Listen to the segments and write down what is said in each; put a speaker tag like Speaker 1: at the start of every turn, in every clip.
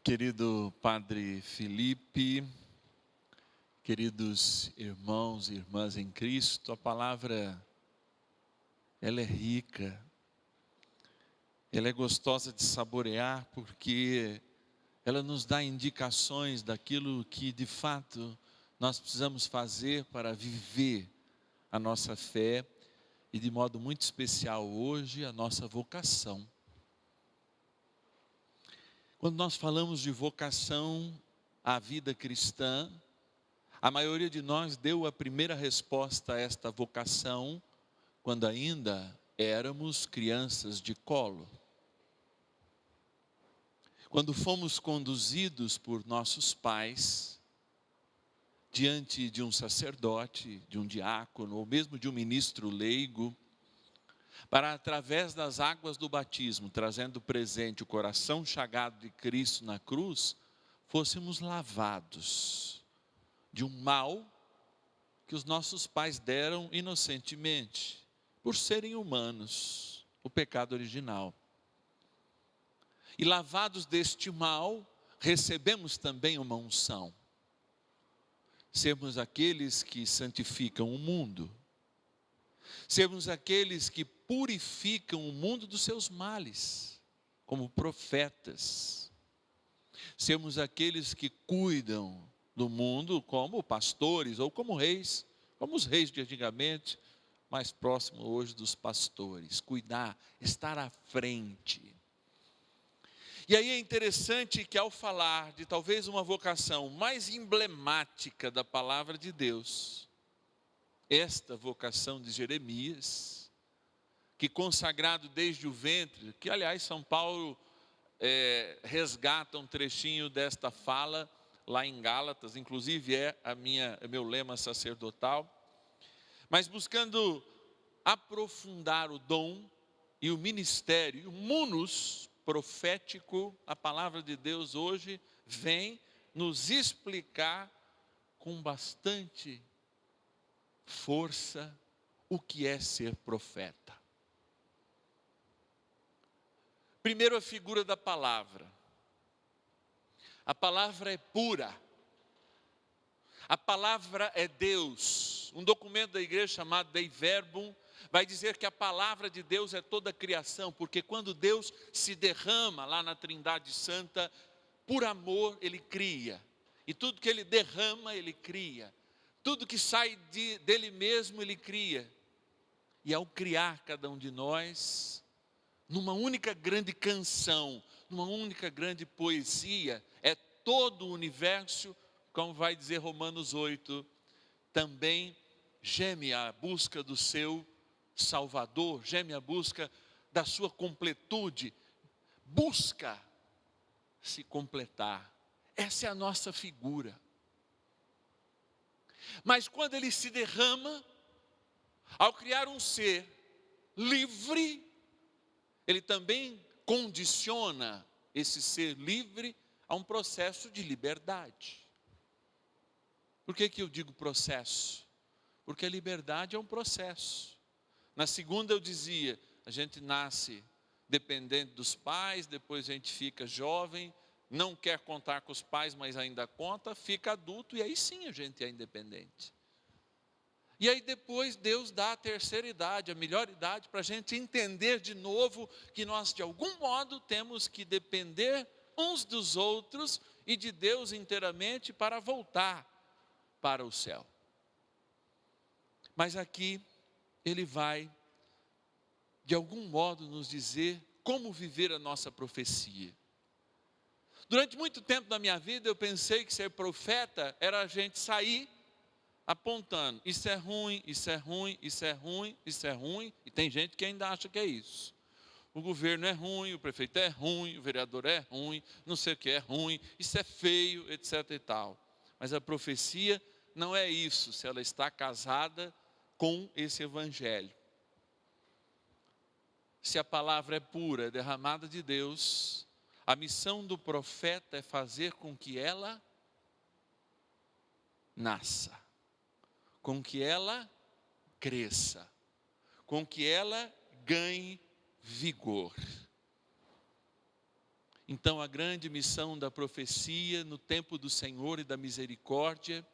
Speaker 1: Querido Padre Felipe, queridos irmãos e irmãs em Cristo, a palavra, ela é rica, ela é gostosa de saborear, porque ela nos dá indicações daquilo que de fato nós precisamos fazer para viver a nossa fé e de modo muito especial hoje a nossa vocação. Quando nós falamos de vocação à vida cristã, a maioria de nós deu a primeira resposta a esta vocação quando ainda éramos crianças de colo. Quando fomos conduzidos por nossos pais, diante de um sacerdote, de um diácono, ou mesmo de um ministro leigo, para através das águas do batismo, trazendo presente o coração chagado de Cristo na cruz, fôssemos lavados de um mal que os nossos pais deram inocentemente, por serem humanos, o pecado original. E lavados deste mal, recebemos também uma unção. Sermos aqueles que santificam o mundo. Sermos aqueles que purificam o mundo dos seus males, como profetas. Sermos aqueles que cuidam do mundo como pastores ou como reis, como os reis de antigamente, mais próximo hoje dos pastores. Cuidar, estar à frente. E aí é interessante que ao falar de talvez uma vocação mais emblemática da palavra de Deus, esta vocação de Jeremias, que consagrado desde o ventre, que aliás São Paulo resgata um trechinho desta fala lá em Gálatas, inclusive é meu lema sacerdotal, mas buscando aprofundar o dom e o ministério, e o munus profético, a palavra de Deus hoje vem nos explicar com bastante força o que é ser profeta. Primeiro, a figura da palavra. A palavra é pura. A palavra é Deus. Um documento da igreja chamado Dei Verbum vai dizer que a palavra de Deus é toda a criação, porque quando Deus se derrama lá na Trindade Santa, por amor Ele cria. E tudo que Ele derrama, Ele cria. Tudo que sai dele mesmo, Ele cria. E ao criar cada um de nós, numa única grande canção, numa única grande poesia, é todo o universo, como vai dizer Romanos 8, também geme a busca do seu Salvador, geme a busca da sua completude, busca se completar. Essa é a nossa figura. Mas quando ele se derrama, ao criar um ser livre, ele também condiciona esse ser livre a um processo de liberdade. Por que eu digo processo? Porque a liberdade é um processo. Na segunda eu dizia, a gente nasce dependente dos pais, depois a gente fica jovem, não quer contar com os pais, mas ainda conta, fica adulto e aí sim a gente é independente. E aí depois Deus dá a terceira idade, a melhor idade, para a gente entender de novo que nós de algum modo temos que depender uns dos outros e de Deus inteiramente para voltar para o céu. Mas aqui ele vai, de algum modo, nos dizer como viver a nossa profecia. Durante muito tempo da minha vida eu pensei que ser profeta era a gente sair apontando, isso é ruim, isso é ruim, isso é ruim, isso é ruim, e tem gente que ainda acha que é isso. O governo é ruim, o prefeito é ruim, o vereador é ruim, não sei o que é ruim, isso é feio, etc e tal. Mas a profecia não é isso, se ela está casada com esse evangelho. Se a palavra é pura, é derramada de Deus, a missão do profeta é fazer com que ela nasça, com que ela cresça, com que ela ganhe vigor. Então, a grande missão da profecia no tempo do Senhor e da misericórdia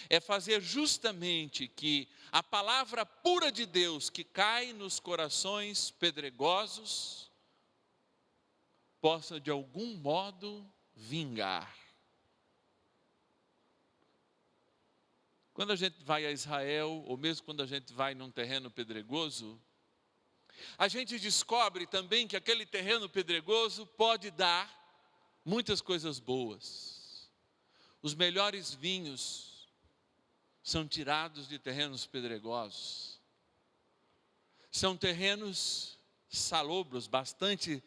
Speaker 1: é fazer justamente que a palavra pura de Deus que cai nos corações pedregosos possa de algum modo vingar. Quando a gente vai a Israel, ou mesmo quando a gente vai num terreno pedregoso, a gente descobre também que aquele terreno pedregoso pode dar muitas coisas boas. Os melhores vinhos são tirados de terrenos pedregosos. São terrenos salobros, bastante,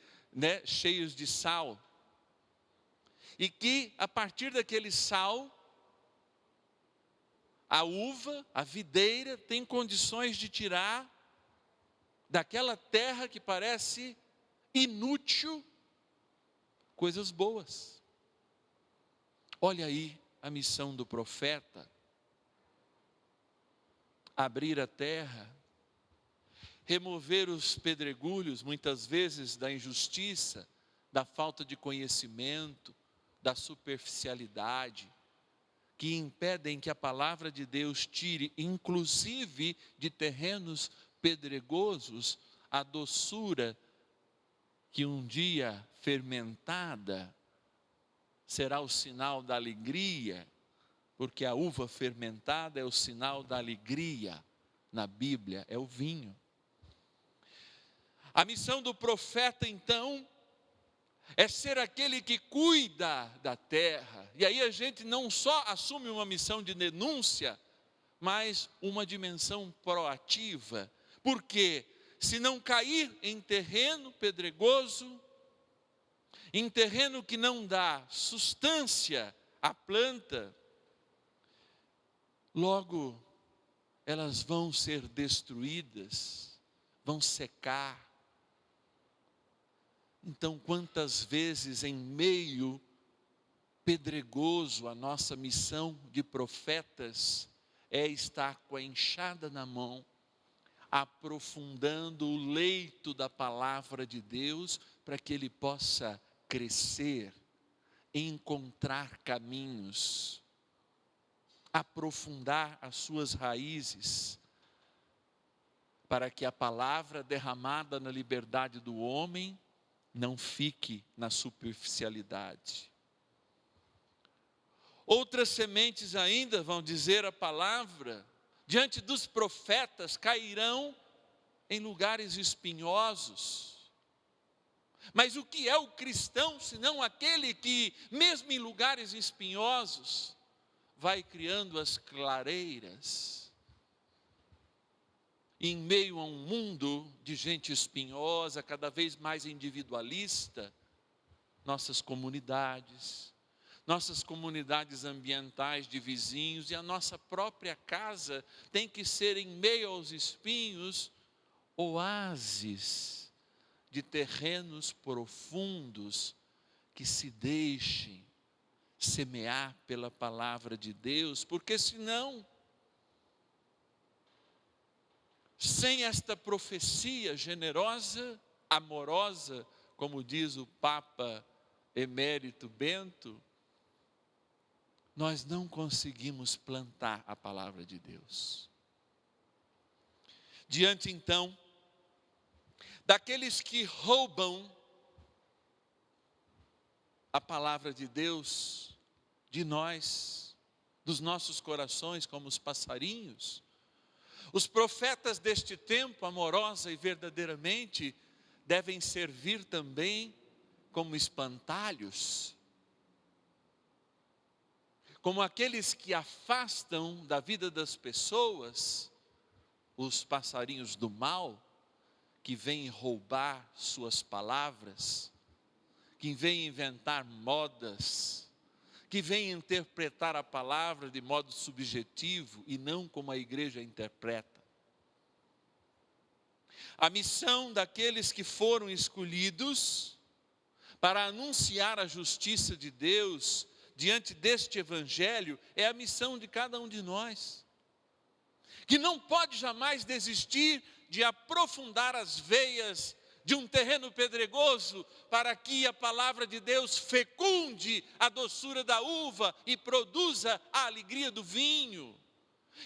Speaker 1: cheios de sal. E que a partir daquele sal, a uva, a videira, tem condições de tirar daquela terra que parece inútil, coisas boas. Olha aí a missão do profeta: abrir a terra, remover os pedregulhos, muitas vezes da injustiça, da falta de conhecimento, da superficialidade, que impedem que a palavra de Deus tire, inclusive de terrenos pedregosos, a doçura que um dia fermentada será o sinal da alegria, porque a uva fermentada é o sinal da alegria. Na Bíblia é o vinho. A missão do profeta, então, é ser aquele que cuida da terra. E aí a gente não só assume uma missão de denúncia, mas uma dimensão proativa. Porque se não cair em terreno pedregoso, em terreno que não dá sustância à planta, logo elas vão ser destruídas, vão secar. Então, quantas vezes em meio pedregoso a nossa missão de profetas é estar com a enxada na mão, aprofundando o leito da palavra de Deus, para que ele possa crescer, encontrar caminhos, aprofundar as suas raízes, para que a palavra derramada na liberdade do homem não fique na superficialidade. Outras sementes ainda, vão dizer a palavra, diante dos profetas cairão em lugares espinhosos. Mas o que é o cristão, senão aquele que, mesmo em lugares espinhosos, vai criando as clareiras? Em meio a um mundo de gente espinhosa, cada vez mais individualista, nossas comunidades ambientais de vizinhos e a nossa própria casa tem que ser, em meio aos espinhos, oásis de terrenos profundos que se deixem semear pela palavra de Deus, porque senão, sem esta profecia generosa, amorosa, como diz o Papa Emérito Bento, nós não conseguimos plantar a palavra de Deus. Diante então daqueles que roubam a palavra de Deus de nós, dos nossos corações, como os passarinhos, os profetas deste tempo, amorosa e verdadeiramente, devem servir também como espantalhos, como aqueles que afastam da vida das pessoas os passarinhos do mal, que vêm roubar suas palavras, que vêm inventar modas, que vêm interpretar a palavra de modo subjetivo e não como a igreja interpreta. A missão daqueles que foram escolhidos para anunciar a justiça de Deus diante deste evangelho é a missão de cada um de nós, que não pode jamais desistir de aprofundar as veias de um terreno pedregoso, para que a palavra de Deus fecunde a doçura da uva e produza a alegria do vinho.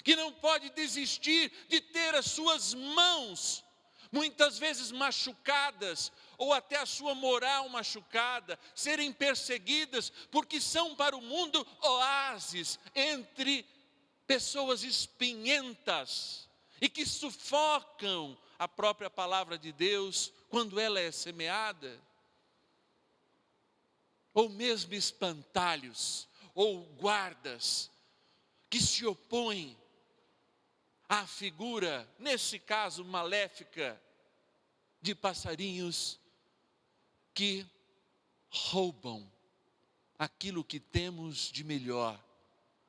Speaker 1: Que não pode desistir de ter as suas mãos, muitas vezes machucadas, ou até a sua moral machucada, serem perseguidas, porque são para o mundo oásis entre pessoas espinhentas, e que sufocam a própria palavra de Deus quando ela é semeada. Ou mesmo espantalhos, ou guardas, que se opõem à figura, nesse caso maléfica, de passarinhos que roubam aquilo que temos de melhor,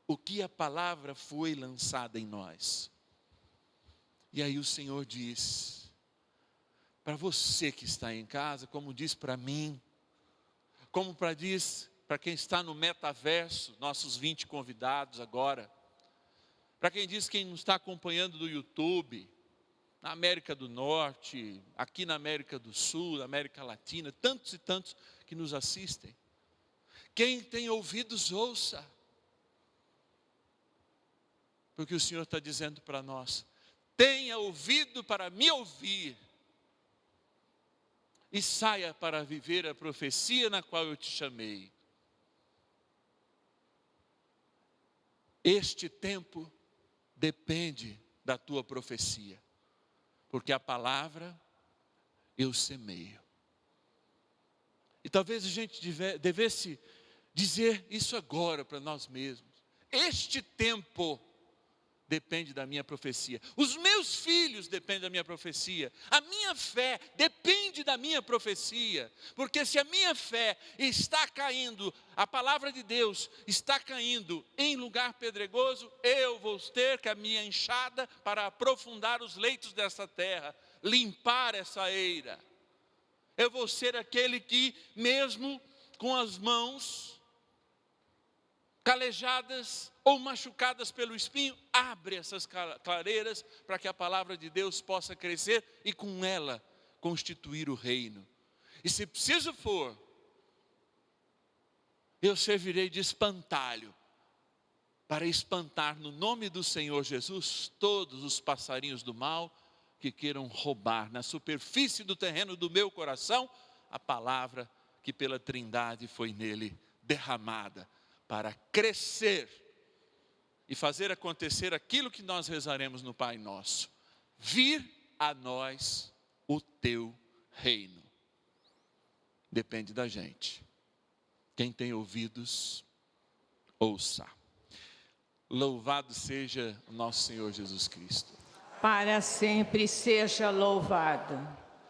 Speaker 1: o que a palavra foi lançada em nós. E aí o Senhor diz, para você que está em casa, como diz para mim, como diz para quem está no metaverso, nossos 20 convidados agora, para quem diz quem nos está acompanhando do YouTube, na América do Norte, aqui na América do Sul, na América Latina, tantos e tantos que nos assistem. Quem tem ouvidos, ouça. Porque o Senhor está dizendo para nós, tenha ouvido para me ouvir, e saia para viver a profecia na qual eu te chamei. Este tempo depende da tua profecia, porque a palavra eu semeio. E talvez a gente devesse dizer isso agora para nós mesmos. Este tempo depende da minha profecia. Os meus filhos dependem da minha profecia. A minha fé depende da minha profecia. Porque se a minha fé está caindo, a palavra de Deus está caindo em lugar pedregoso, eu vou ter que a minha enxada para aprofundar os leitos dessa terra, limpar essa eira. Eu vou ser aquele que, mesmo com as mãos calejadas ou machucadas pelo espinho, abre essas clareiras para que a palavra de Deus possa crescer e com ela constituir o reino. E se preciso for, eu servirei de espantalho para espantar no nome do Senhor Jesus todos os passarinhos do mal que queiram roubar na superfície do terreno do meu coração a palavra que pela Trindade foi nele derramada para crescer e fazer acontecer aquilo que nós rezaremos no Pai Nosso. Vir a nós o teu reino. Depende da gente. Quem tem ouvidos, ouça. Louvado seja o nosso Senhor Jesus Cristo.
Speaker 2: Para sempre seja louvado.